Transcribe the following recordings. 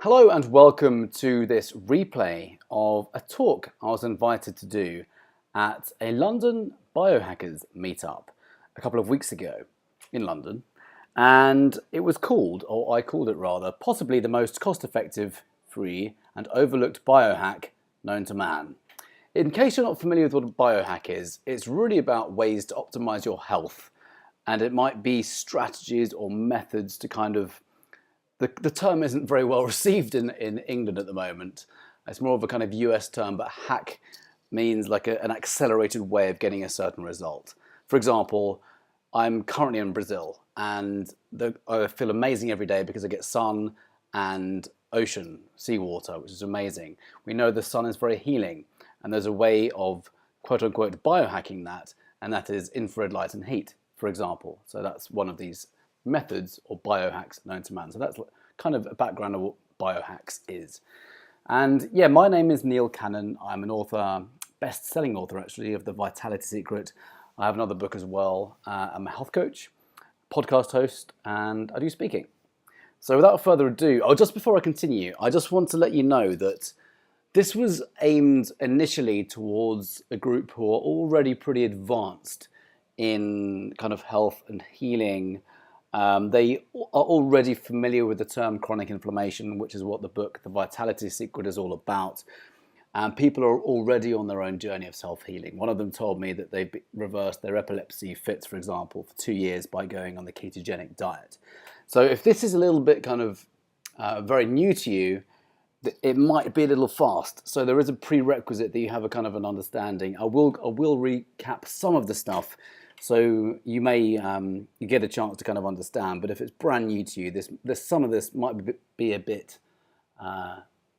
Hello and welcome to this replay of a talk I was invited to do at a London biohackers meetup a couple of weeks ago in London. And it was called, or I called it rather, possibly the most cost-effective, free and overlooked biohack known to man. In case you're not familiar with what a biohack is, it's really about ways to optimize your health. And it might be strategies or methods to kind of the term isn't very well received in England at the moment. It's more of a kind of US term, but hack means like an accelerated way of getting a certain result. For example, I'm currently in Brazil and I feel amazing every day because I get sun and ocean, seawater, which is amazing. We know the sun is very healing and there's a way of quote unquote biohacking that, and that is infrared light and heat, for example. So that's one of these methods or biohacks known to man. So that's kind of a background of what biohacks is. And yeah, my name is Neil Cannon. I'm an author, best-selling author actually, of The Vitality Secret. I have another book as well. I'm a health coach, podcast host, and I do speaking. So without further ado, just before I continue, I just want to let you know that this was aimed initially towards a group who are already pretty advanced in kind of health and healing. They are already familiar with the term chronic inflammation, which is what the book The Vitality Secret is all about. And people are already on their own journey of self-healing. One of them told me that they reversed their epilepsy fits, for example, for 2 years by going on the ketogenic diet. So if this is a little bit kind of very new to you, it might be a little fast. So there is a prerequisite that you have a kind of an understanding. I will recap some of the stuff, so you may you get a chance to kind of understand. But if it's brand new to you, some of this might be a bit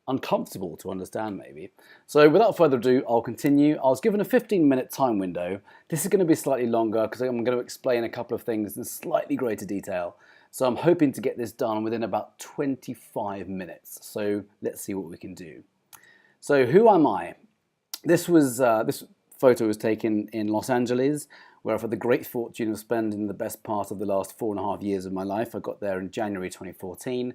uncomfortable to understand maybe. So without further ado, I'll continue. I was given a 15-minute time window. This is going to be slightly longer because I'm going to explain a couple of things in slightly greater detail. So I'm hoping to get this done within about 25 minutes. So let's see what we can do. So who am I? This photo was taken in Los Angeles, where I've had the great fortune of spending the best part of the last 4.5 years of my life. I got there in January 2014,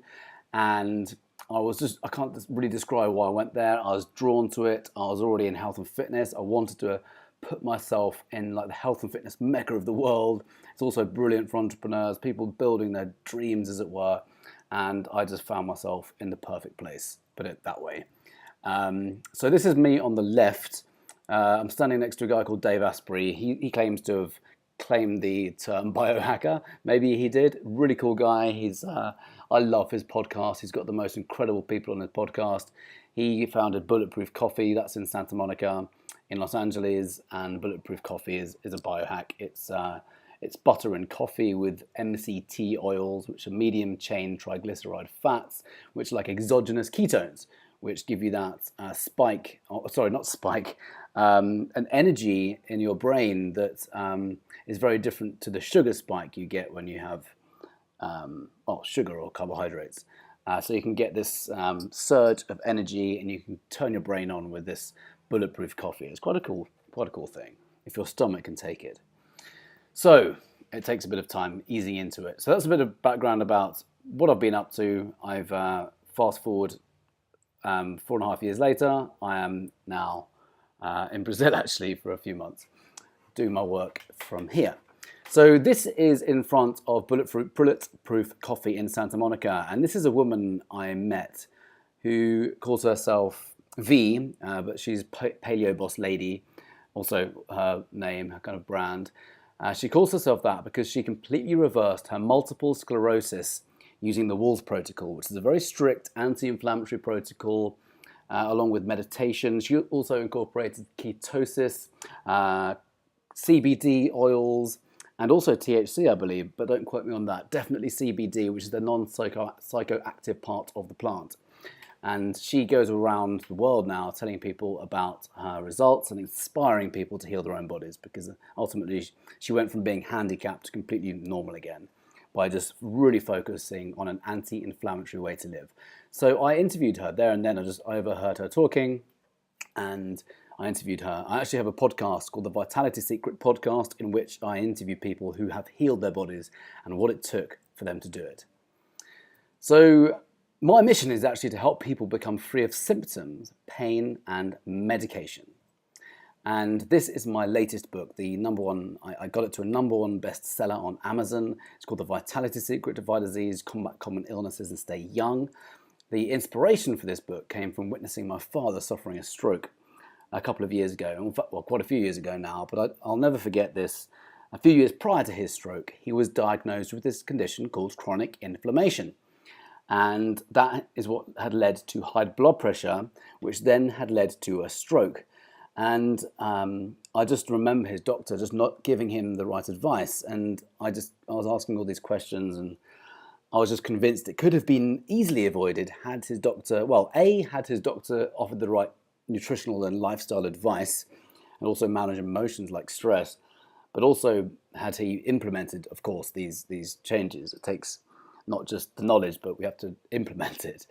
and I can't really describe why I went there. I was drawn to it. I was already in health and fitness. I wanted to put myself in like the health and fitness mecca of the world. It's also brilliant for entrepreneurs, people building their dreams, as it were. And I just found myself in the perfect place, put it that way. So this is me on the left. I'm standing next to a guy called Dave Asprey. He claims to have claimed the term biohacker. Maybe he did. Really cool guy. I love his podcast. He's got the most incredible people on his podcast. He founded Bulletproof Coffee. That's in Santa Monica in Los Angeles. And Bulletproof Coffee is a biohack. It's butter and coffee with MCT oils, which are medium chain triglyceride fats, which are like exogenous ketones, which give you that an energy in your brain that is very different to the sugar spike you get when you have sugar or carbohydrates. So you can get this surge of energy, and you can turn your brain on with this bulletproof coffee. It's quite a cool thing if your stomach can take it. So it takes a bit of time easing into it. So that's a bit of background about what I've been up to. I've fast forward 4.5 years later. I am now in Brazil actually for a few months, doing my work from here. So this is in front of Bulletproof Coffee in Santa Monica, and this is a woman I met who calls herself V, but she's Paleo Boss Lady, also her name, her kind of brand. She calls herself that because she completely reversed her multiple sclerosis using the Wolf Protocol, which is a very strict anti-inflammatory protocol, along with meditation. She also incorporated ketosis, CBD oils, and also THC, I believe, but don't quote me on that. Definitely CBD, which is the non-psychoactive part of the plant. And she goes around the world now telling people about her results and inspiring people to heal their own bodies, because ultimately she went from being handicapped to completely normal again by just really focusing on an anti-inflammatory way to live. So I interviewed her there and then. I overheard her talking and I interviewed her. I actually have a podcast called The Vitality Secret Podcast, in which I interview people who have healed their bodies and what it took for them to do it. So My mission is actually to help people become free of symptoms, pain, and medication. And this is my latest book, the number one, I got it to a number one bestseller on Amazon. It's called The Vitality Secret to Fight Disease, Combat Common Illnesses and Stay Young. The inspiration for this book came from witnessing my father suffering a stroke a couple of years ago, in fact, well, quite a few years ago now, but I'll never forget this. A few years prior to his stroke, he was diagnosed with this condition called chronic inflammation. And that is what had led to high blood pressure, which then had led to a stroke. And I just remember his doctor just not giving him the right advice. And I was asking all these questions, and I was just convinced it could have been easily avoided had his doctor, well, had his doctor offered the right nutritional and lifestyle advice, and also manage emotions like stress, but also had he implemented, of course, these changes. It takes not just the knowledge, but we have to implement it.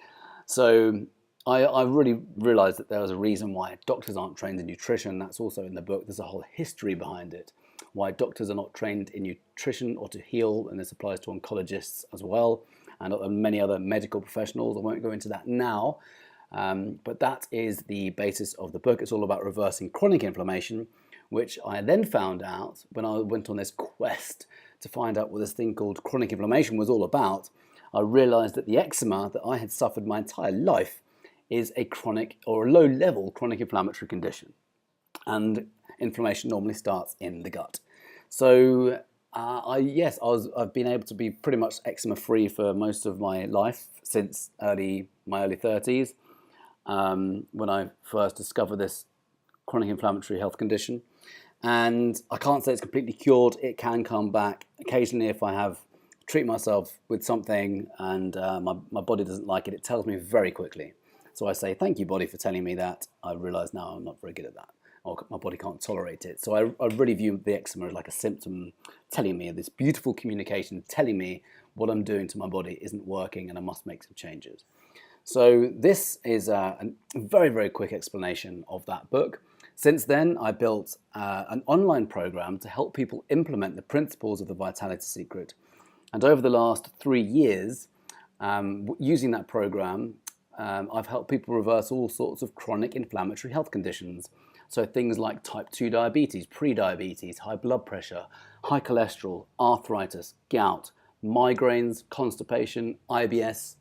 So I really realized that there was a reason why doctors aren't trained in nutrition. That's also in the book. There's a whole history behind it, why doctors are not trained in nutrition or to heal, and this applies to oncologists as well, and many other medical professionals. I won't go into that now, but that is the basis of the book. It's all about reversing chronic inflammation, which I then found out when I went on this quest to find out what this thing called chronic inflammation was all about. I realized that the eczema that I had suffered my entire life is a chronic or a low-level chronic inflammatory condition. And inflammation normally starts in the gut. So I've been able to be pretty much eczema-free for most of my life since my early 30s, when I first discovered this chronic inflammatory health condition. And I can't say it's completely cured. It can come back occasionally if I treat myself with something and my body doesn't like it. It tells me very quickly. So I say, thank you, body, for telling me that. I realise now I'm not very good at that. Or my body can't tolerate it. So I really view the eczema as like a symptom telling me, this beautiful communication telling me what I'm doing to my body isn't working and I must make some changes. So this is a very, very quick explanation of that book. Since then, I built an online program to help people implement the principles of the Vitality Secret. And over the last 3 years, using that program, I've helped people reverse all sorts of chronic inflammatory health conditions. So things like type 2 diabetes, pre-diabetes, high blood pressure, high cholesterol, arthritis, gout, migraines, constipation, IBS,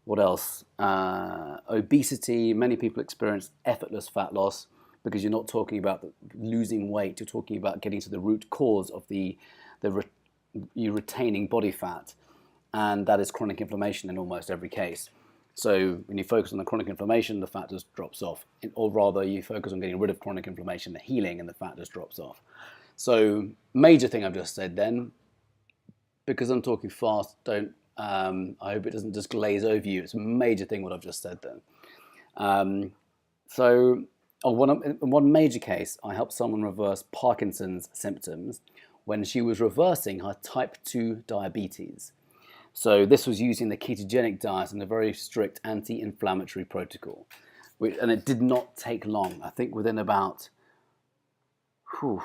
what else? Obesity. Many people experience effortless fat loss, because you're not talking about losing weight, you're talking about getting to the root cause of you retaining body fat, and that is chronic inflammation in almost every case. So when you focus on the chronic inflammation, the fat just drops off, or rather you focus on getting rid of chronic inflammation, the healing, and the fat just drops off. So major thing I've just said then, because I'm talking fast, I hope it doesn't just glaze over you. It's a major thing what I've just said then. In one major case, I helped someone reverse Parkinson's symptoms when she was reversing her type 2 diabetes. So this was using the ketogenic diet and a very strict anti-inflammatory protocol. And it did not take long. I think within about, I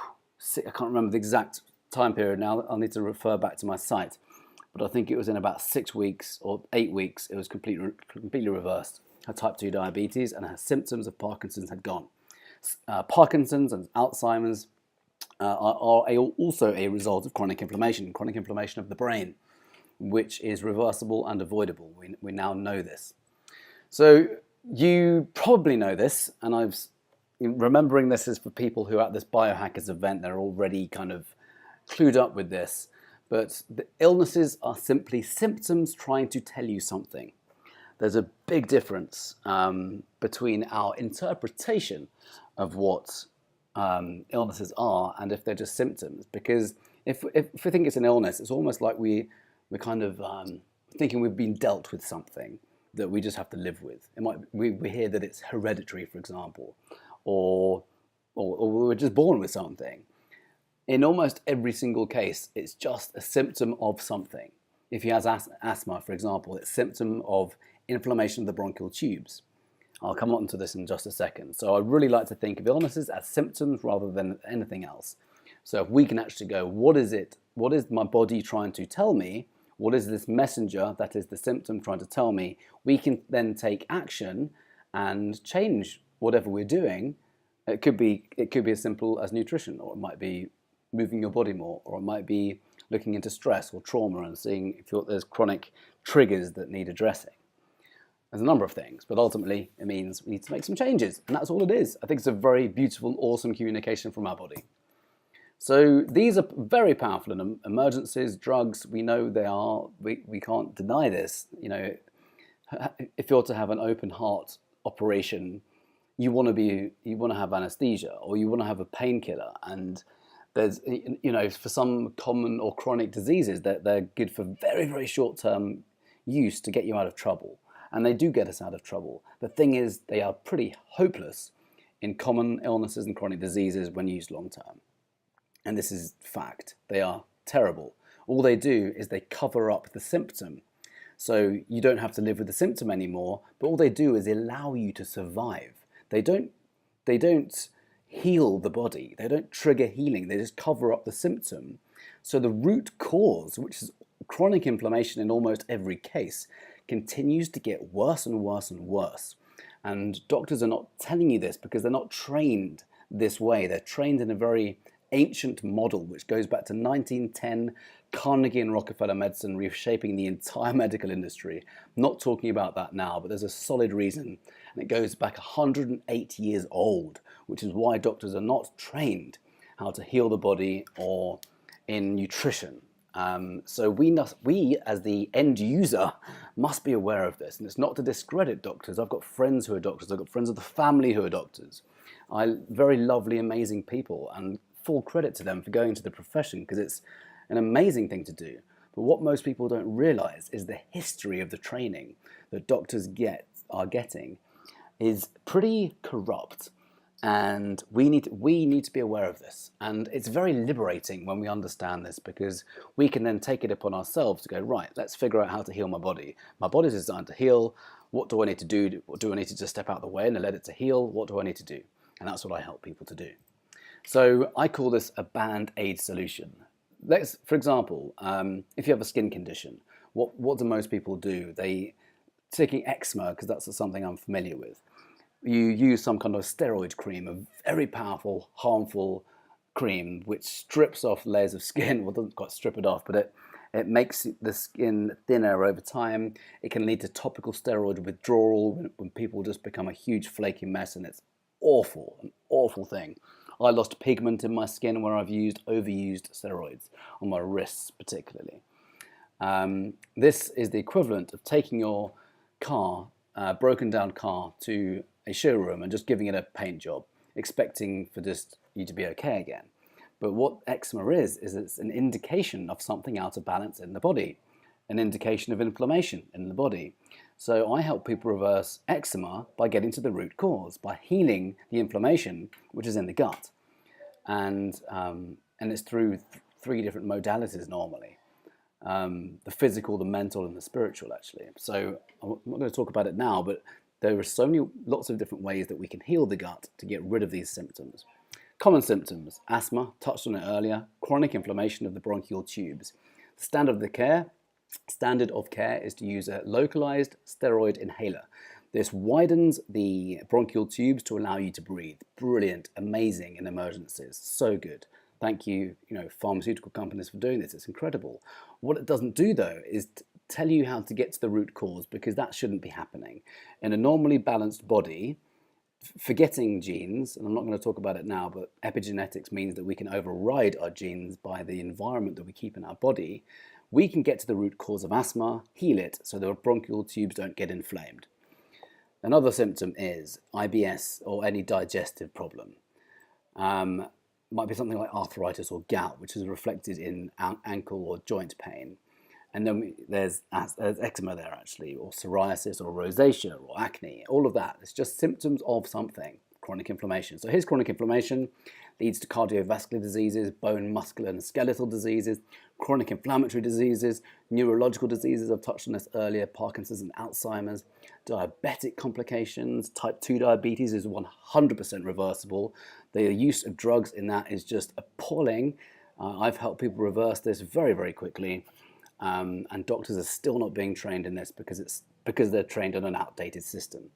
can't remember the exact time period now. I'll need to refer back to my site. But I think it was in about 6 weeks or 8 weeks, it was completely reversed. Her type 2 diabetes and her symptoms of Parkinson's had gone. Parkinson's and Alzheimer's are also a result of chronic inflammation of the brain, which is reversible and avoidable. We now know this. So you probably know this, and remembering this is for people who are at this Biohackers event, they're already kind of clued up with this. But the illnesses are simply symptoms trying to tell you something. There's a big difference between our interpretation of what illnesses are and if they're just symptoms. Because if we think it's an illness, it's almost like we're kind of thinking we've been dealt with something that we just have to live with. We hear that it's hereditary, for example, or we're just born with something. In almost every single case, it's just a symptom of something. If he has asthma, for example, it's a symptom of inflammation of the bronchial tubes. I'll come on to this in just a second. So I really like to think of illnesses as symptoms rather than anything else. So if we can actually go, what is my body trying to tell me? What is this messenger that is the symptom trying to tell me? We can then take action and change whatever we're doing. It could be as simple as nutrition, or it might be moving your body more, or it might be looking into stress or trauma and seeing if there's chronic triggers that need addressing. There's a number of things, but ultimately it means we need to make some changes, and that's all it is. I think it's a very beautiful, awesome communication from our body. So these are very powerful in emergencies, drugs. We know they are. We can't deny this. You know, if you're to have an open heart operation, you want to have anesthesia, or you want to have a painkiller, and there's, you know, for some common or chronic diseases that they're good for very, very short-term use to get you out of trouble. And they do get us out of trouble. The thing is, they are pretty hopeless in common illnesses and chronic diseases when used long term. And this is fact. They are terrible. All they do is they cover up the symptom. So you don't have to live with the symptom anymore, but all they do is allow you to survive. They don't heal the body. They don't trigger healing. They just cover up the symptom. So the root cause, which is chronic inflammation in almost every case, continues to get worse and worse and worse. And doctors are not telling you this because they're not trained this way. They're trained in a very ancient model which goes back to 1910, Carnegie and Rockefeller medicine reshaping the entire medical industry. I'm not talking about that now, but there's a solid reason, and it goes back 108 years old, which is why doctors are not trained how to heal the body or in nutrition. So we as the end user must be aware of this, and it's not to discredit doctors. I've got friends who are doctors. I've got friends of the family who are doctors. Very lovely, amazing people, and full credit to them for going into the profession because it's an amazing thing to do. But what most people don't realize is the history of the training that doctors are getting is pretty corrupt. And we need to be aware of this. And it's very liberating when we understand this, because we can then take it upon ourselves to go, right, let's figure out how to heal my body. My body's designed to heal. What do I need to do? What do I need to just step out of the way and let it to heal? What do I need to do? And that's what I help people to do. So I call this a band-aid solution. For example, if you have a skin condition, what do most people do? Taking eczema, because that's something I'm familiar with. You use some kind of steroid cream, a very powerful, harmful cream, which strips off layers of skin. Well, it doesn't quite strip it off, but it makes the skin thinner over time. It can lead to topical steroid withdrawal when people just become a huge flaky mess, and it's awful, an awful thing. I lost pigment in my skin where I've overused steroids, on my wrists particularly. This is the equivalent of taking your car, broken down car, to a showroom and just giving it a paint job, expecting for just you to be okay again. But what eczema is it's an indication of something out of balance in the body, an indication of inflammation in the body. So I help people reverse eczema by getting to the root cause, by healing the inflammation which is in the gut. And it's through three different modalities normally. The physical, the mental, and the spiritual, actually. So I'm not going to talk about it now, but there are lots of different ways that we can heal the gut to get rid of these symptoms. Common symptoms: asthma, touched on it earlier, chronic inflammation of the bronchial tubes. The standard of care is to use a localized steroid inhaler. This widens the bronchial tubes to allow you to breathe. Brilliant, amazing in emergencies, so good. Thank you, pharmaceutical companies for doing this. It's incredible. What it doesn't do, though, is tell you how to get to the root cause, because that shouldn't be happening. In a normally balanced body, forgetting genes, and I'm not going to talk about it now, but epigenetics means that we can override our genes by the environment that we keep in our body. We can get to the root cause of asthma, heal it, so the bronchial tubes don't get inflamed. Another symptom is IBS or any digestive problem. Might be something like arthritis or gout, which is reflected in ankle or joint pain. And then there's eczema there, actually, or psoriasis or rosacea or acne, all of that. It's just symptoms of something, chronic inflammation. So here's chronic inflammation, leads to cardiovascular diseases, bone, muscular and skeletal diseases, chronic inflammatory diseases, neurological diseases, I've touched on this earlier, Parkinson's and Alzheimer's, diabetic complications. Type 2 diabetes is 100% reversible. The use of drugs in that is just appalling. I've helped people reverse this very, very quickly. and doctors are still not being trained in this because they're trained on an outdated system.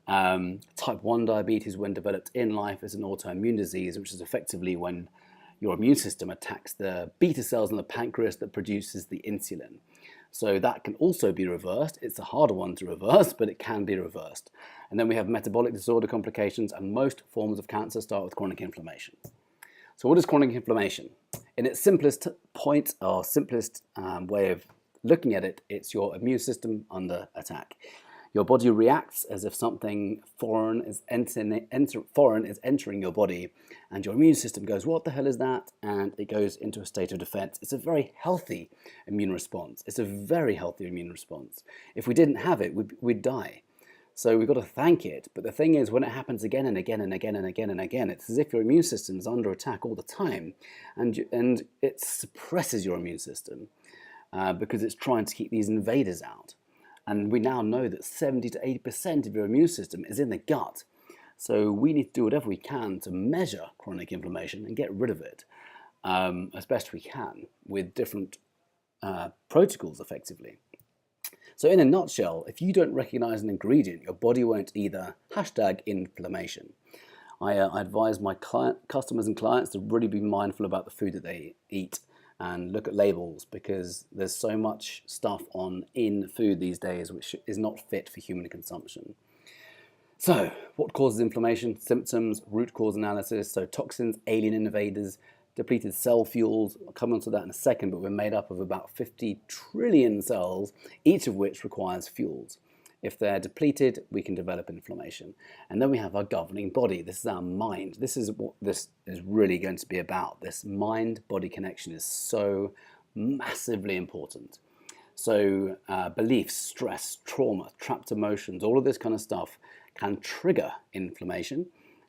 Type 1 diabetes, when developed in life, is an autoimmune disease, which is effectively when your immune system attacks the beta cells in the pancreas that produces the insulin. So that can also be reversed. It's a harder one to reverse, but it can be reversed. And then we have metabolic disorder complications, and most forms of cancer start with chronic inflammation. So what is chronic inflammation? In its simplest point, or simplest way of looking at it, it's your immune system under attack. Your body reacts as if something foreign is entering your body, and your immune system goes, what the hell is that? And it goes into a state of defense. It's a very healthy immune response. It's a very healthy immune response. If we didn't have it, we'd die. So we've got to thank it. But the thing is, when it happens again and again and again and again and again, it's as if your immune system is under attack all the time, and it suppresses your immune system because it's trying to keep these invaders out. And we now know that 70 to 80% of your immune system is in the gut. So we need to do whatever we can to measure chronic inflammation and get rid of it as best we can with different protocols, effectively. So in a nutshell, if you don't recognize an ingredient, your body won't either. #inflammation. I advise my customers and clients to really be mindful about the food that they eat and look at labels, because there's so much stuff in food these days which is not fit for human consumption. So, what causes inflammation? Symptoms, root cause analysis, so toxins, alien invaders, depleted cell fuels. I'll come on to that in a second, but we're made up of about 50 trillion cells, each of which requires fuels. If they're depleted, we can develop inflammation. And then we have our governing body. This is our mind. This is what this is really going to be about. This mind-body connection is so massively important. So beliefs, stress, trauma, trapped emotions, all of this kind of stuff can trigger inflammation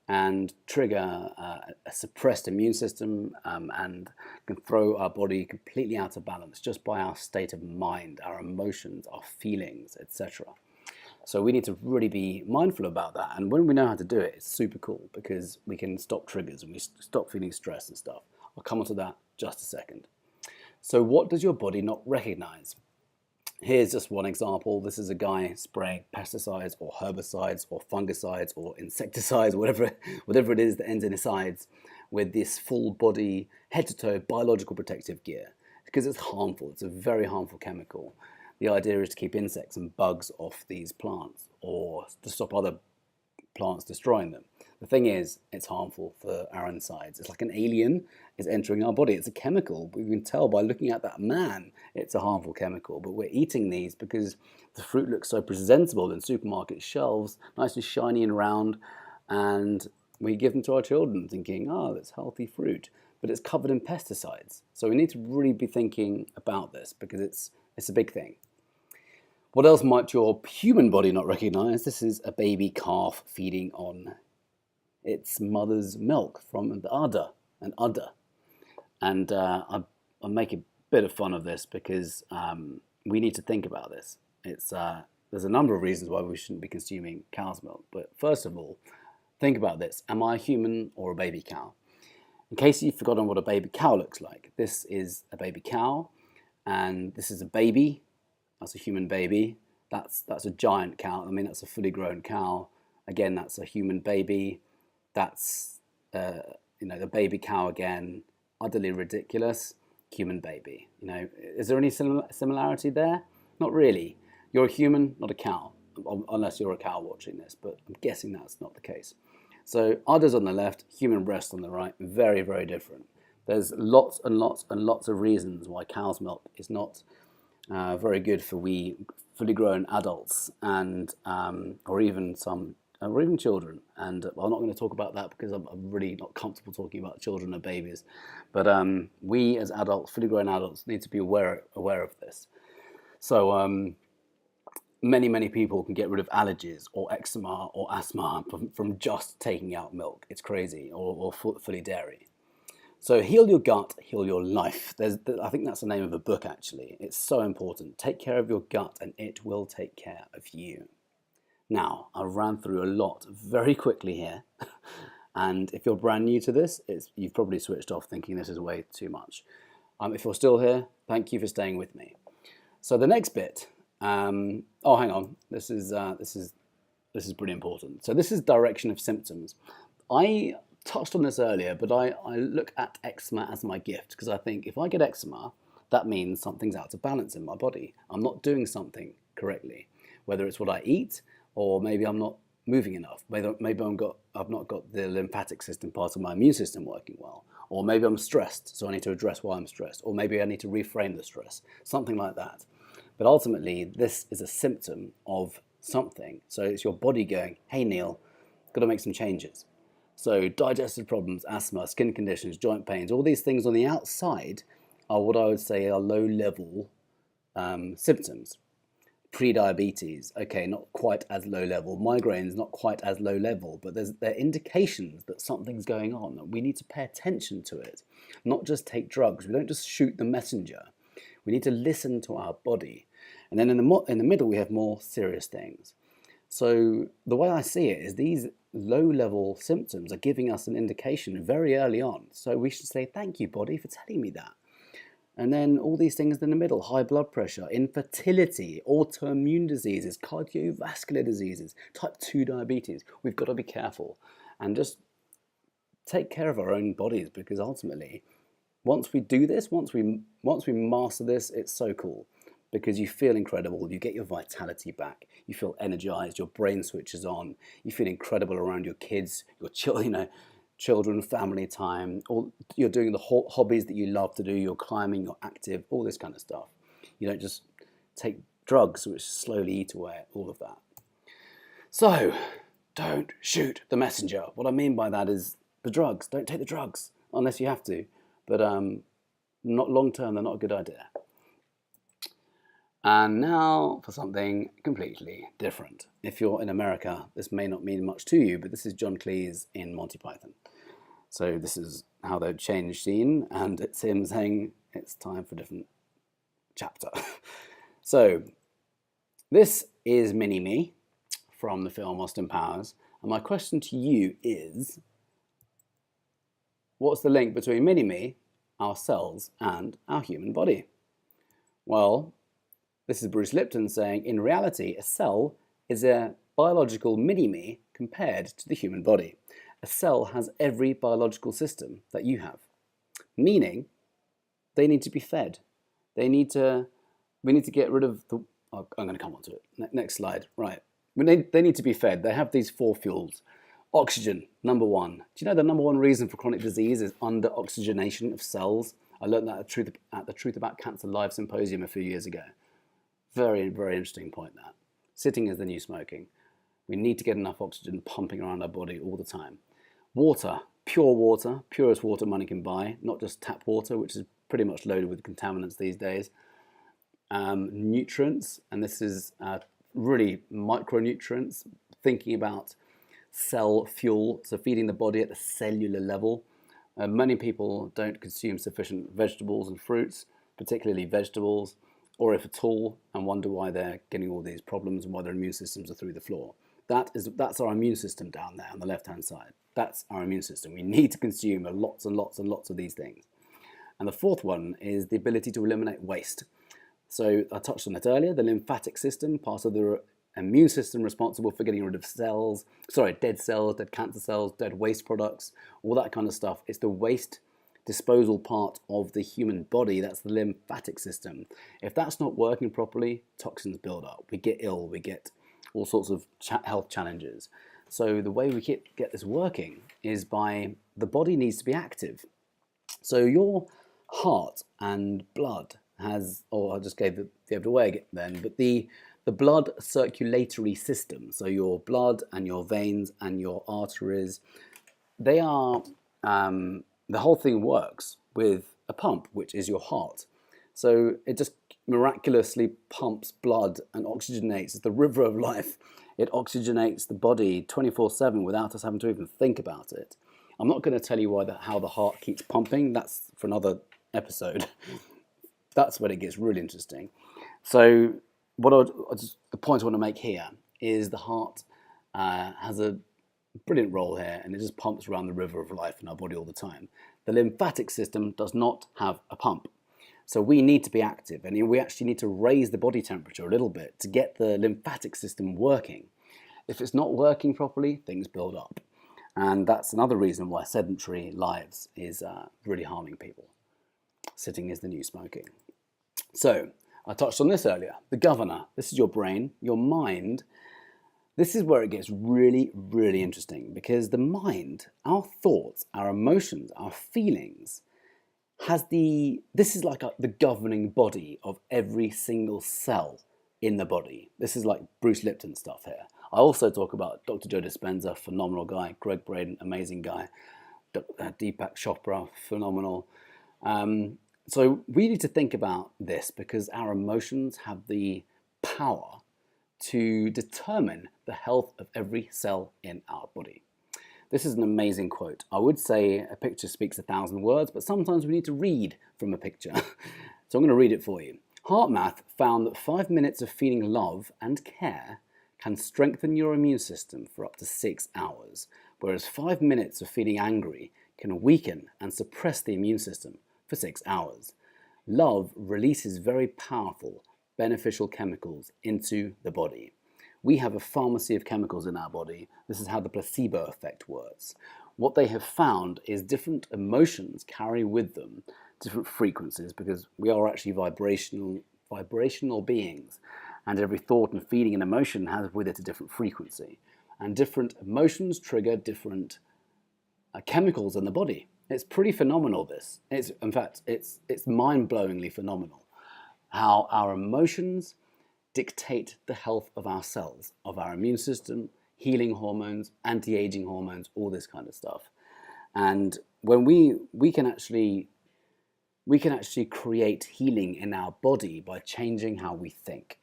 and trigger a suppressed immune system and can throw our body completely out of balance just by our state of mind, our emotions, our feelings, etc. So we need to really be mindful about that. And when we know how to do it, it's super cool because we can stop triggers and we stop feeling stress and stuff. I'll come on to that just a second. So what does your body not recognize? Here's just one example. This is a guy spraying pesticides or herbicides or fungicides or insecticides, whatever it is that ends in "-ides", with this full body, head to toe biological protective gear, because it's harmful. It's a very harmful chemical. The idea is to keep insects and bugs off these plants or to stop other plants destroying them. The thing is, it's harmful for our insides. It's like an alien is entering our body. It's a chemical. We can tell by looking at that man, it's a harmful chemical. But we're eating these because the fruit looks so presentable in supermarket shelves, nice and shiny and round, and we give them to our children thinking, oh, that's healthy fruit. But it's covered in pesticides. So we need to really be thinking about this because it's a big thing. What else might your human body not recognize? This is a baby calf feeding on its mother's milk from the udder, an udder. And I make a bit of fun of this because we need to think about this. There's a number of reasons why we shouldn't be consuming cow's milk. But first of all, think about this. Am I a human or a baby cow? In case you've forgotten what a baby cow looks like, this is a baby cow, and this is a baby. That's a human baby. That's a giant cow. I mean, that's a fully grown cow. Again, that's a human baby. That's the baby cow again. Utterly ridiculous. Human baby. Is there any similarity there? Not really. You're a human, not a cow, unless you're a cow watching this. But I'm guessing that's not the case. So udders on the left, human breast on the right. Very, very different. There's lots and lots and lots of reasons why cow's milk is not very good for we fully grown adults and or even children. And I'm not going to talk about that because I'm really not comfortable talking about children or babies. But we as adults, fully grown adults, need to be aware of this. So many people can get rid of allergies or eczema or asthma from just taking out milk. It's crazy, or fully dairy. So heal your gut, heal your life. I think that's the name of a book, actually. It's so important. Take care of your gut and it will take care of you. Now, I ran through a lot very quickly here. And if you're brand new to this, you've probably switched off thinking this is way too much. If you're still here, thank you for staying with me. So the next bit, oh, hang on, this is pretty important. So this is direction of symptoms. I touched on this earlier, but I look at eczema as my gift because I think if I get eczema, that means something's out of balance in my body. I'm not doing something correctly, whether it's what I eat or maybe I'm not moving enough. Maybe I've not got the lymphatic system, part of my immune system, working well. Or maybe I'm stressed, so I need to address why I'm stressed. Or maybe I need to reframe the stress, something like that. But ultimately, this is a symptom of something. So it's your body going, hey Neil, got to make some changes. So digestive problems, asthma, skin conditions, joint pains, all these things on the outside are what I would say are low-level symptoms. Pre-diabetes, okay, not quite as low level. Migraines, not quite as low level, but there are indications that something's going on. We need to pay attention to it, not just take drugs. We don't just shoot the messenger. We need to listen to our body. And then in the middle, we have more serious things. So the way I see it is these low-level symptoms are giving us an indication very early on. So we should say, thank you, body, for telling me that. And then all these things in the middle, high blood pressure, infertility, autoimmune diseases, cardiovascular diseases, type 2 diabetes. We've got to be careful and just take care of our own bodies, because ultimately, once we do this, once we master this, it's so cool because you feel incredible. You get your vitality back. You feel energized. Your brain switches on. You feel incredible around your kids, your children, family time, or you're doing the hobbies that you love to do, you're climbing, you're active, all this kind of stuff. You don't just take drugs which slowly eat away at all of that. So, don't shoot the messenger. What I mean by that is the drugs. Don't take the drugs unless you have to. But not long term, they're not a good idea. And now for something completely different. If you're in America, this may not mean much to you, but this is John Cleese in Monty Python. So this is how they've changed scene, and it's him saying it's time for a different chapter. So this is Mini-Me from the film Austin Powers. And my question to you is, what's the link between Mini-Me, our cells, and our human body? Well, this is Bruce Lipton saying, in reality, a cell is a biological mini-me compared to the human body. A cell has every biological system that you have, meaning they need to be fed. We need to get rid of the, oh, I'm going to come on to it. Next slide. Right. They need to be fed. They have these 4 fuels. Oxygen, number 1. Do you know the number 1 reason for chronic disease is under-oxygenation of cells? I learned that at the Truth About Cancer Live Symposium a few years ago. Very, very interesting point that. Sitting is the new smoking. We need to get enough oxygen pumping around our body all the time. Water, purest water money can buy, not just tap water, which is pretty much loaded with contaminants these days. Nutrients, and this is really micronutrients, thinking about cell fuel, so feeding the body at the cellular level. Many people don't consume sufficient vegetables and fruits, particularly vegetables, or if at all, and wonder why they're getting all these problems and why their immune systems are through the floor. That's our immune system down there on the left-hand side. That's our immune system. We need to consume lots and lots and lots of these things. And the 4th one is the ability to eliminate waste. So I touched on it earlier, the lymphatic system, part of the immune system responsible for getting rid of dead cells, dead cancer cells, dead waste products, all that kind of stuff. It's the waste disposal part of the human body, that's the lymphatic system. If that's not working properly, toxins build up. We get ill, we get all sorts of health challenges. So the way we get this working is by the body needs to be active. So your heart and blood has, or I just gave it away then, but the blood circulatory system, so your blood and your veins and your arteries, they are, the whole thing works with a pump, which is your heart. So it just miraculously pumps blood and oxygenates. It's the river of life. It oxygenates the body 24/7 without us having to even think about it. I'm not going to tell you how the heart keeps pumping. That's for another episode. That's when it gets really interesting. So the point I want to make here is the heart has a brilliant role here, and it just pumps around the river of life in our body all the time. The lymphatic system does not have a pump. So we need to be active, and we actually need to raise the body temperature a little bit to get the lymphatic system working. If it's not working properly, things build up. And that's another reason why sedentary lives is really harming people. Sitting is the new smoking. So, I touched on this earlier. The governor. This is your brain, your mind. This is where it gets really, really interesting, because the mind, our thoughts, our emotions, our feelings, this is like the governing body of every single cell in the body. This is like Bruce Lipton stuff here. I also talk about Dr. Joe Dispenza, phenomenal guy. Greg Braden, amazing guy. Deepak Chopra, phenomenal. So we need to think about this, because our emotions have the power to determine the health of every cell in our body. This is an amazing quote. I would say a picture speaks 1,000 words, but sometimes we need to read from a picture. So I'm going to read it for you. HeartMath found that 5 minutes of feeling love and care can strengthen your immune system for up to 6 hours, whereas 5 minutes of feeling angry can weaken and suppress the immune system for 6 hours. Love releases very powerful, beneficial chemicals into the body. We have a pharmacy of chemicals in our body. This is how the placebo effect works. What they have found is different emotions carry with them different frequencies, because we are actually vibrational beings, and every thought and feeling and emotion has with it a different frequency, and different emotions trigger different chemicals in the body. It's pretty phenomenal, this. In fact, it's mind-blowingly phenomenal how our emotions dictate the health of our cells, of our immune system, healing hormones, anti-aging hormones, all this kind of stuff. And when we can actually create healing in our body by changing how we think.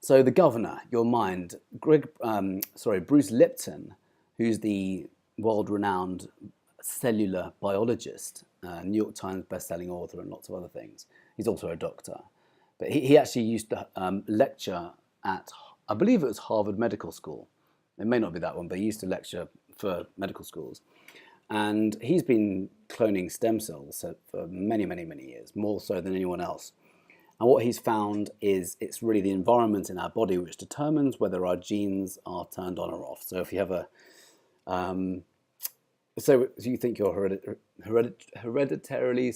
So the governor, your mind, Bruce Lipton, who's the world-renowned cellular biologist, New York Times best-selling author, and lots of other things. He's also a doctor. But he actually used to lecture at, I believe it was Harvard Medical School. It may not be that one, but he used to lecture for medical schools. And he's been cloning stem cells for many, many, many years, more so than anyone else. And what he's found is it's really the environment in our body which determines whether our genes are turned on or off. So if you have so you think you're hereditarily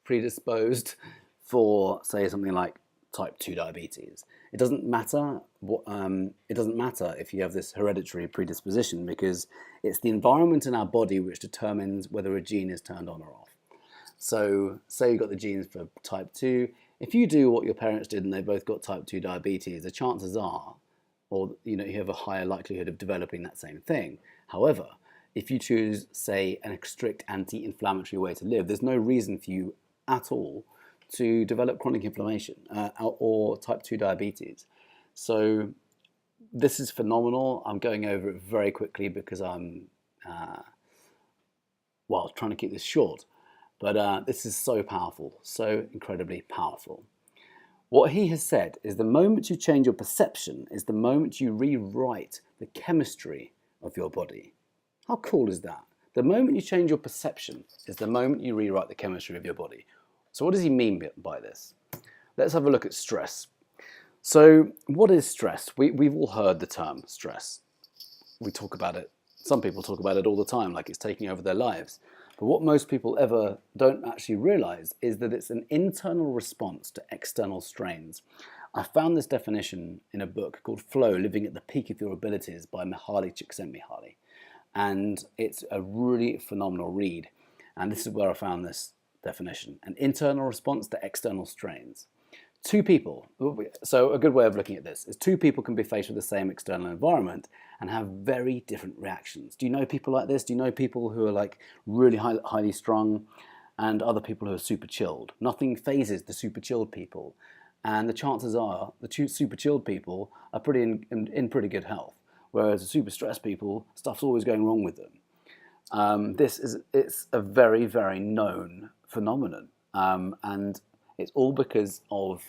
predisposed for, say, something like type 2 diabetes. It doesn't matter if you have this hereditary predisposition, because it's the environment in our body which determines whether a gene is turned on or off. So say you've got the genes for type 2. If you do what your parents did and they both got type 2 diabetes, the chances are, or you have a higher likelihood of developing that same thing. However, if you choose, say, a strict anti-inflammatory way to live, there's no reason for you at all to develop chronic inflammation or type 2 diabetes. So this is phenomenal. I'm going over it very quickly because I'm, trying to keep this short. But this is so powerful, so incredibly powerful. What he has said is the moment you change your perception is the moment you rewrite the chemistry of your body. How cool is that? The moment you change your perception is the moment you rewrite the chemistry of your body. So what does he mean by this? Let's have a look at stress. So what is stress? We've all heard the term stress. We talk about it. Some people talk about it all the time, like it's taking over their lives. But what most people ever don't actually realize is that it's an internal response to external strains. I found this definition in a book called Flow, Living at the Peak of Your Abilities by Mihaly Csikszentmihalyi. And it's a really phenomenal read. And this is where I found this definition: an internal response to external strains. Two people, so a good way of looking at this is two people can be faced with the same external environment and have very different reactions. Do you know people like this? Do you know people who are like really highly strung and other people who are super chilled? Nothing phases the super chilled people. And the chances are the two super chilled people are in pretty good health. Whereas the super stressed people, stuff's always going wrong with them. It's a very, very known phenomenon. And it's all because of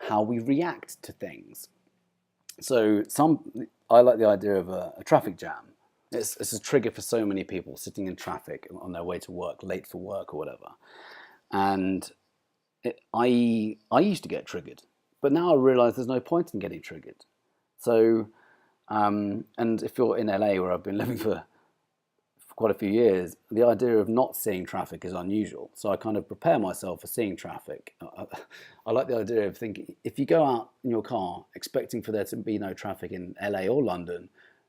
how we react to things. So I like the idea of a traffic jam. It's a trigger for so many people sitting in traffic on their way to work, late for work or whatever. And I used to get triggered, but now I realise there's no point in getting triggered. So, and if you're in LA, where I've been living for quite a few years, the idea of not seeing traffic is unusual. So I kind of prepare myself for seeing traffic. I like the idea of thinking, if you go out in your car expecting for there to be no traffic in LA or London,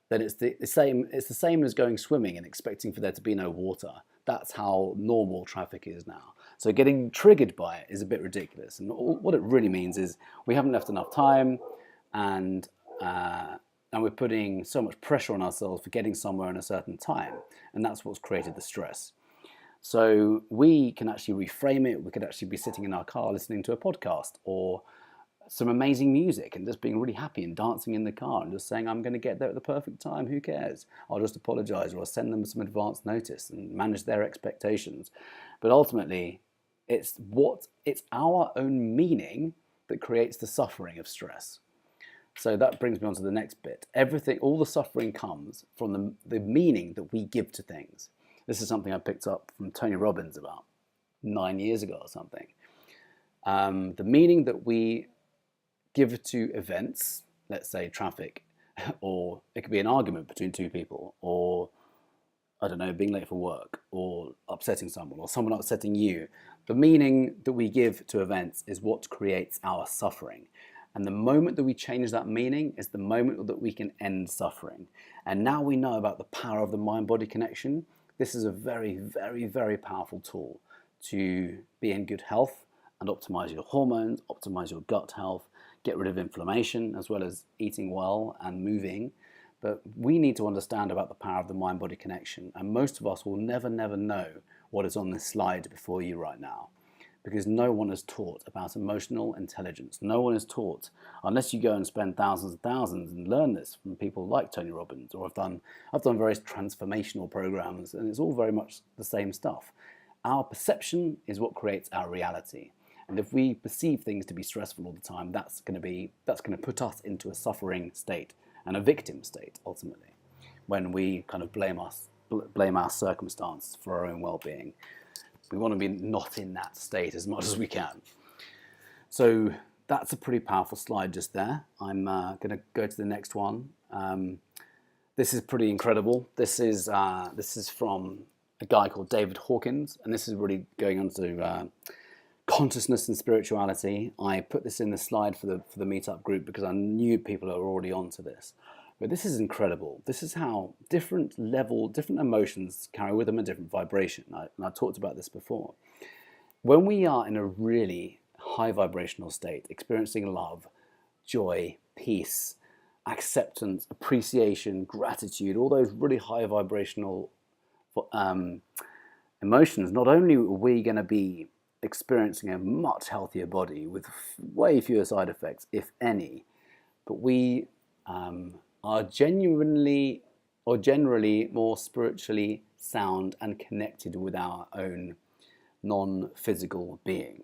then it's the same. It's the same as going swimming and expecting for there to be no water. That's how normal traffic is now. So getting triggered by it is a bit ridiculous. And what it really means is we haven't left enough time, and we're putting so much pressure on ourselves for getting somewhere in a certain time, and that's what's created the stress. So we can actually reframe it. We could actually be sitting in our car listening to a podcast or some amazing music and just being really happy and dancing in the car and just saying, I'm going to get there at the perfect time, who cares? I'll just apologize, or I'll send them some advance notice and manage their expectations. But ultimately, it's our own meaning that creates the suffering of stress. So that brings me on to the next bit. All the suffering comes from the meaning that we give to things. This is something I picked up from Tony Robbins about 9 years ago or something. The meaning that we give to events, let's say traffic, or it could be an argument between two people, or I don't know, being late for work, or upsetting someone, or someone upsetting you. The meaning that we give to events is what creates our suffering. And the moment that we change that meaning is the moment that we can end suffering. And now we know about the power of the mind-body connection. This is a very, very, very powerful tool to be in good health and optimize your hormones, optimize your gut health, get rid of inflammation, as well as eating well and moving. But we need to understand about the power of the mind-body connection. And most of us will never know what is on this slide before you right now, because no one is taught about emotional intelligence. No one is taught, unless you go and spend thousands and thousands and learn this from people like Tony Robbins, or I've done various transformational programs, and it's all very much the same stuff. Our perception is what creates our reality. And if we perceive things to be stressful all the time, that's going to put us into a suffering state and a victim state, ultimately, when we kind of blame our circumstance for our own well-being. We want to be not in that state as much as we can. So that's a pretty powerful slide just there. I'm going to go to the next one. This is pretty incredible. This is from a guy called David Hawkins, and this is really going on to consciousness and spirituality. I put this in the slide for the meetup group because I knew people are already onto this. But this is incredible. This is how different emotions carry with them a different vibration. And I talked about this before. When we are in a really high vibrational state, experiencing love, joy, peace, acceptance, appreciation, gratitude, all those really high vibrational emotions, not only are we going to be experiencing a much healthier body with way fewer side effects, if any, but we are genuinely or generally more spiritually sound and connected with our own non-physical being.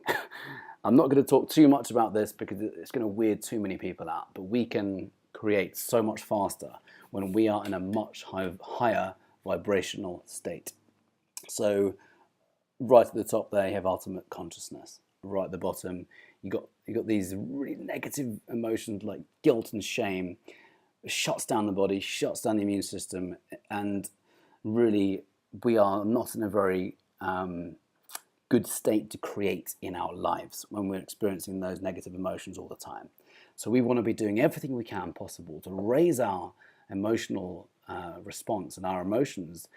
I'm not going to talk too much about this because it's going to weird too many people out, but we can create so much faster when we are in a much higher vibrational state. So right at the top there, you have ultimate consciousness. Right at the bottom, you got these really negative emotions like guilt and shame. It shuts down the body, shuts down the immune system, and really we are not in a very good state to create in our lives when we're experiencing those negative emotions all the time. So we want to be doing everything we can possible to raise our emotional response and our emotions,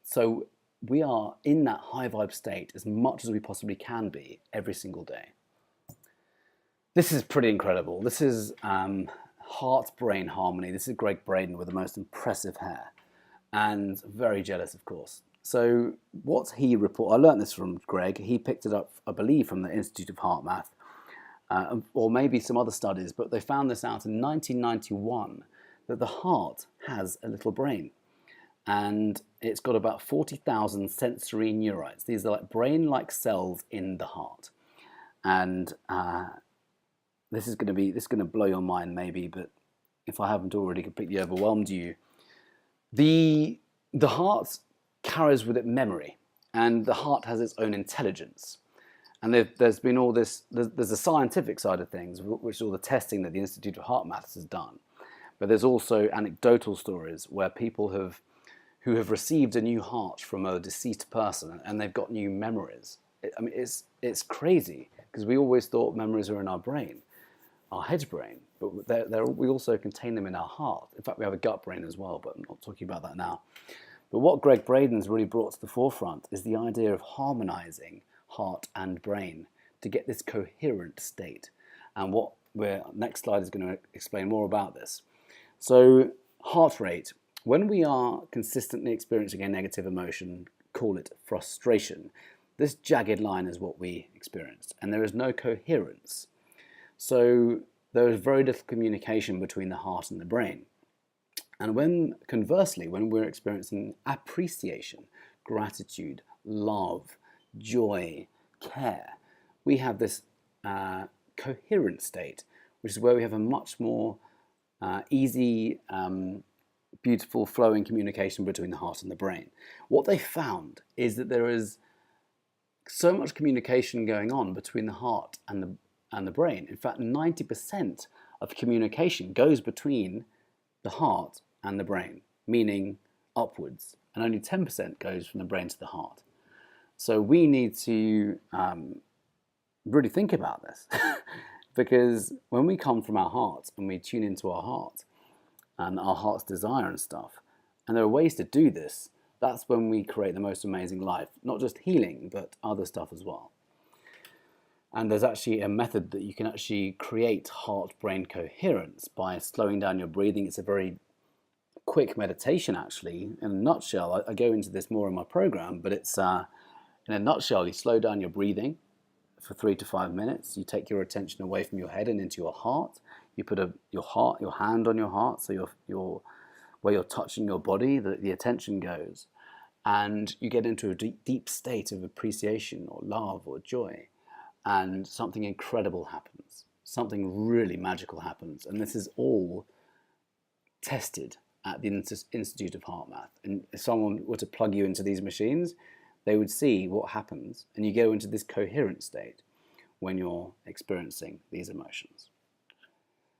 so we are in that high vibe state as much as we possibly can be every single day. This is pretty incredible. This is heart-brain harmony. This is Greg Braden with the most impressive hair, and very jealous, of course. So what he reported, I learned this from Greg. He picked it up, I believe, from the Institute of Heart Math, or maybe some other studies, but they found this out in 1991, that the heart has a little brain. And it's got about 40,000 sensory neurites. These are like brain-like cells in the heart. And this is going to blow your mind maybe, but if I haven't already completely overwhelmed you, the heart carries with it memory, and the heart has its own intelligence. And there's been all this, there's a scientific side of things, which is all the testing that the Institute of Heart Maths has done. But there's also anecdotal stories where people who have received a new heart from a deceased person and they've got new memories. I mean, it's crazy, because we always thought memories are in our brain, our head brain, but we also contain them in our heart. In fact, we have a gut brain as well, but I'm not talking about that now. But what Greg Braden's really brought to the forefront is the idea of harmonizing heart and brain to get this coherent state. And next slide is going to explain more about this. So heart rate, when we are consistently experiencing a negative emotion, call it frustration, this jagged line is what we experienced, and there is no coherence. So there is very little communication between the heart and the brain. And conversely, when we're experiencing appreciation, gratitude, love, joy, care, we have this coherent state, which is where we have a much more easy, beautiful, flowing communication between the heart and the brain. What they found is that there is so much communication going on between the heart and the brain. In fact, 90% of communication goes between the heart and the brain, meaning upwards, and only 10% goes from the brain to the heart. So we need to really think about this because when we come from our heart and we tune into our heart and our heart's desire and stuff, and there are ways to do this, that's when we create the most amazing life, not just healing, but other stuff as well. And there's actually a method that you can actually create heart-brain coherence by slowing down your breathing. It's a very quick meditation, actually. In a nutshell, I go into this more in my program, but it's in a nutshell, you slow down your breathing for 3 to 5 minutes. You take your attention away from your head and into your heart. You put your hand on your heart, so where you're touching your body, the attention goes, and you get into a deep state of appreciation or love or joy, and something incredible happens. Something really magical happens, and this is all tested at the Institute of Heart Math. And if someone were to plug you into these machines, they would see what happens, and you go into this coherent state when you're experiencing these emotions.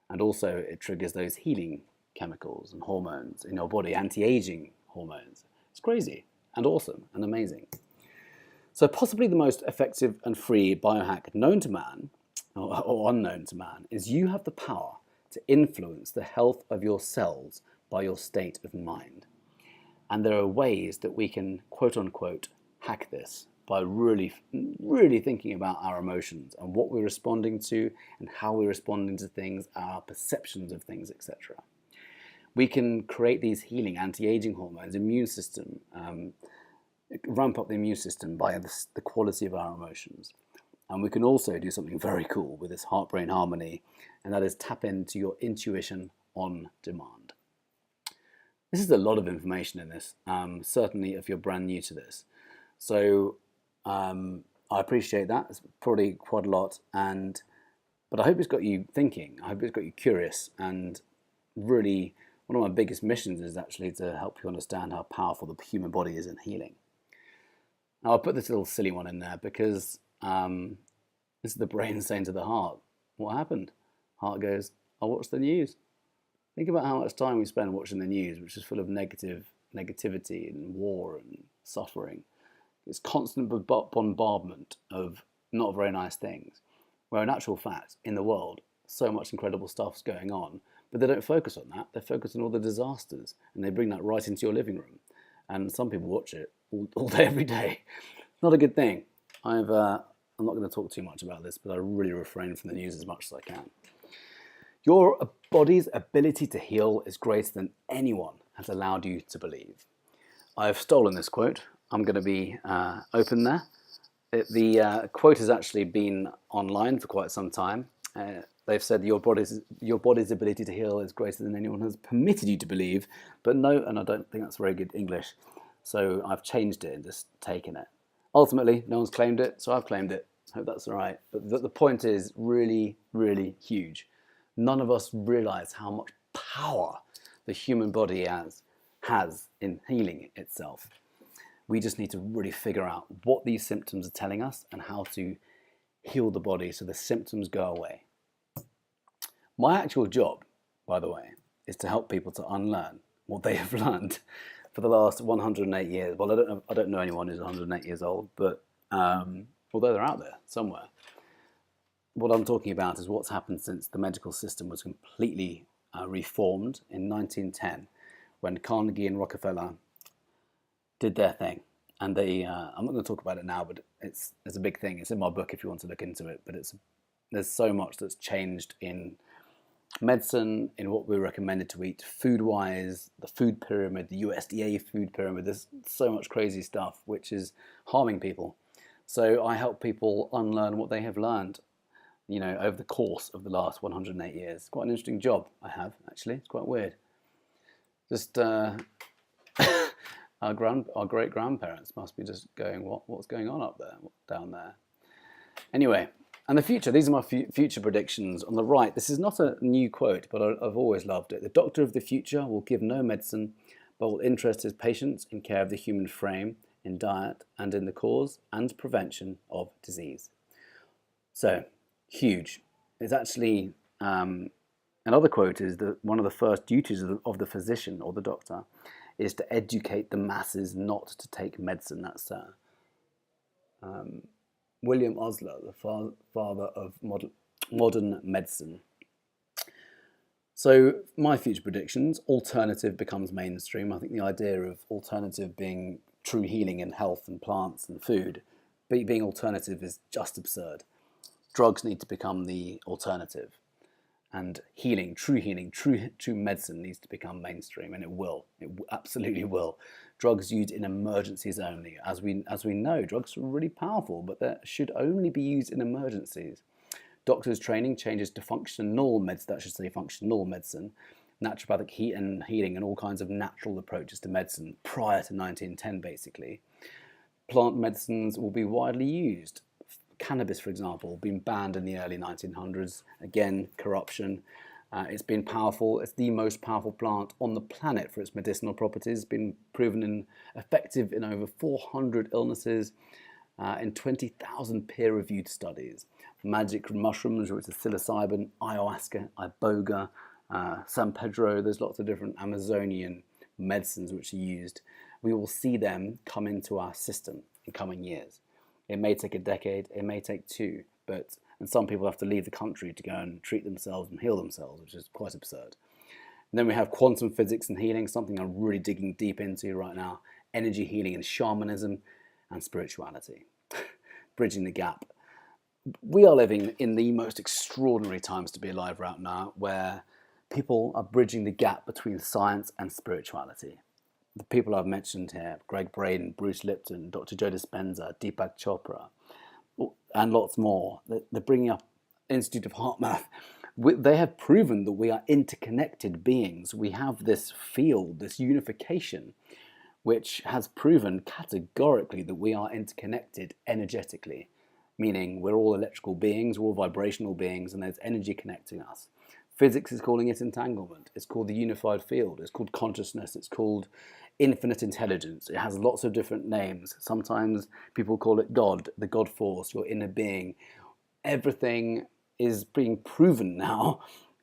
And also it triggers those healing chemicals and hormones in your body, anti-aging hormones. It's crazy and awesome and amazing. So possibly the most effective and free biohack known to man, or unknown to man, is you have the power to influence the health of your cells by your state of mind. And there are ways that we can, quote unquote, hack this by really, really thinking about our emotions and what we're responding to and how we're responding to things, our perceptions of things, etc. We can create these healing anti-aging hormones, immune system, ramp up the immune system by the quality of our emotions. And we can also do something very cool with this heart-brain harmony, and that is tap into your intuition on demand. This is a lot of information in this, certainly if you're brand new to this. So I appreciate that. It's probably quite a lot, but I hope it's got you thinking. I hope it's got you curious, and really one of my biggest missions is actually to help you understand how powerful the human body is in healing. Now I'll put this little silly one in there because this is the brain saying to the heart, what happened? Heart goes, I'll watch the news. Think about how much time we spend watching the news, which is full of negativity and war and suffering. It's constant bombardment of not very nice things, where in actual fact, in the world, so much incredible stuff's going on, but they don't focus on that. They focus on all the disasters, and they bring that right into your living room. And some people watch it all day, every day. Not a good thing. I'm not going to talk too much about this, but I really refrain from the news as much as I can. Your body's ability to heal is greater than anyone has allowed you to believe. I've stolen this quote. I'm going to be open there. The quote has actually been online for quite some time. They've said your body's ability to heal is greater than anyone has permitted you to believe, but no, and I don't think that's very good English. So I've changed it and just taken it. Ultimately, no one's claimed it, so I've claimed it. Hope that's all right. But the point is really, really huge. None of us realize how much power the human body has in healing itself. We just need to really figure out what these symptoms are telling us and how to heal the body so the symptoms go away. My actual job, by the way, is to help people to unlearn what they have learned for the last 108 years. Well, I don't know anyone who's 108 years old, but although they're out there somewhere. What I'm talking about is what's happened since the medical system was completely reformed in 1910, when Carnegie and Rockefeller did their thing. And they, I'm not going to talk about it now, but it's a big thing. It's in my book if you want to look into it. But there's so much that's changed in medicine, in what we're recommended to eat, food-wise, the food pyramid, the USDA food pyramid. There's so much crazy stuff which is harming people. So I help people unlearn what they have learned, you know, over the course of the last 108 years. It's quite an interesting job I have, actually. It's quite weird. Just our great grandparents must be just going, what's going on up there, down there? Anyway, and the future. These are my future predictions. On the right, this is not a new quote, but I've always loved it. The doctor of the future will give no medicine, but will interest his patients in care of the human frame, in diet, and in the cause and prevention of disease. So, huge. It's actually another quote is that one of the first duties of the physician or the doctor is to educate the masses not to take medicine. That's William Osler, the father of modern medicine. So my future predictions: alternative becomes mainstream. I think the idea of alternative being true healing in health and plants and food, being alternative is just absurd. Drugs need to become the alternative, and healing, true medicine needs to become mainstream, and it will. It absolutely will. Drugs used in emergencies only. As we know, drugs are really powerful, but they should only be used in emergencies. Doctors' training changes to functional medicine, naturopathic healing, and all kinds of natural approaches to medicine prior to 1910, basically. Plant medicines will be widely used. Cannabis, for example, been banned in the early 1900s. Again, corruption. It's been powerful. It's the most powerful plant on the planet for its medicinal properties. It's been proven effective in over 400 illnesses in 20,000 peer-reviewed studies. Magic mushrooms, which is psilocybin, ayahuasca, iboga, San Pedro. There's lots of different Amazonian medicines which are used. We will see them come into our system in coming years. It may take a decade, it may take two, and some people have to leave the country to go and treat themselves and heal themselves, which is quite absurd. And then we have quantum physics and healing, something I'm really digging deep into right now. Energy healing and shamanism and spirituality. Bridging the gap. We are living in the most extraordinary times to be alive right now, where people are bridging the gap between science and spirituality. The people I've mentioned here, Greg Braden, Bruce Lipton, Dr. Joe Dispenza, Deepak Chopra, and lots more. They're bringing up Institute of Heart Math. They have proven that we are interconnected beings. We have this field, this unification, which has proven categorically that we are interconnected energetically, meaning we're all electrical beings, we're all vibrational beings, and there's energy connecting us. Physics is calling it entanglement. It's called the unified field. It's called consciousness. It's called infinite intelligence. It has lots of different names. Sometimes people call it God, the God force, your inner being. Everything is being proven now,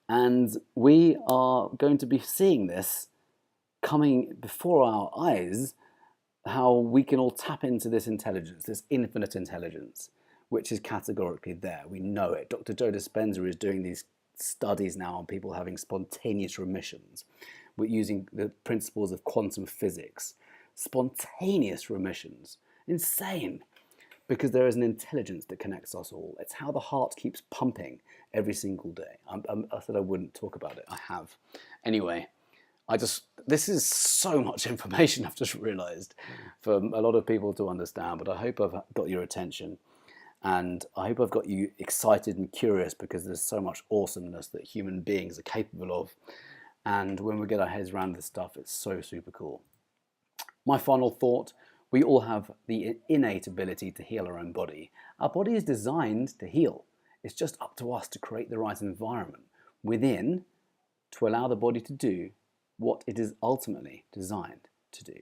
and we are going to be seeing this coming before our eyes, how we can all tap into this intelligence, this infinite intelligence, which is categorically there. We know it. Dr. Joe Dispenza is doing these studies now on people having spontaneous remissions. We're using the principles of quantum physics. Spontaneous remissions. Insane. Because there is an intelligence that connects us all. It's how the heart keeps pumping every single day. I said I wouldn't talk about it. I have. Anyway, this is so much information I've just realized for a lot of people to understand, but I hope I've got your attention. And I hope I've got you excited and curious, because there's so much awesomeness that human beings are capable of. And when we get our heads around this stuff, it's so super cool. My final thought: we all have the innate ability to heal our own body. Our body is designed to heal. It's just up to us to create the right environment within to allow the body to do what it is ultimately designed to do.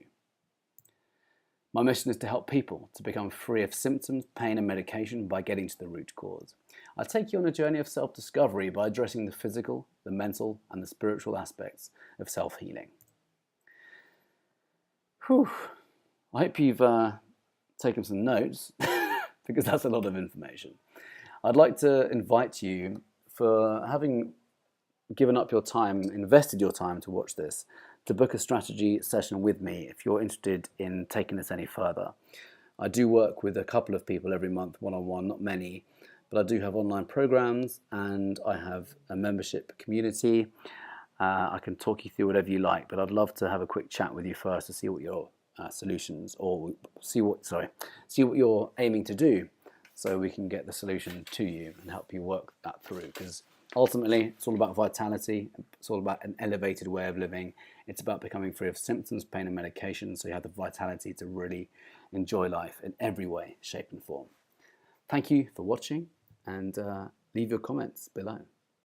My mission is to help people to become free of symptoms, pain, and medication by getting to the root cause. I take you on a journey of self-discovery by addressing the physical, the mental, and the spiritual aspects of self-healing. Whew. I hope you've taken some notes because that's a lot of information. I'd like to invite you, for having given up your time, invested your time to watch this, to book a strategy session with me if you're interested in taking this any further. I do work with a couple of people every month, one-on-one, not many, but I do have online programs and I have a membership community. I can talk you through whatever you like, but I'd love to have a quick chat with you first to see what your solutions, or see what you're aiming to do, so we can get the solution to you and help you work that through. Because ultimately, it's all about vitality. It's all about an elevated way of living. It's about becoming free of symptoms, pain, and medication, so you have the vitality to really enjoy life in every way, shape, and form. Thank you for watching, and leave your comments below.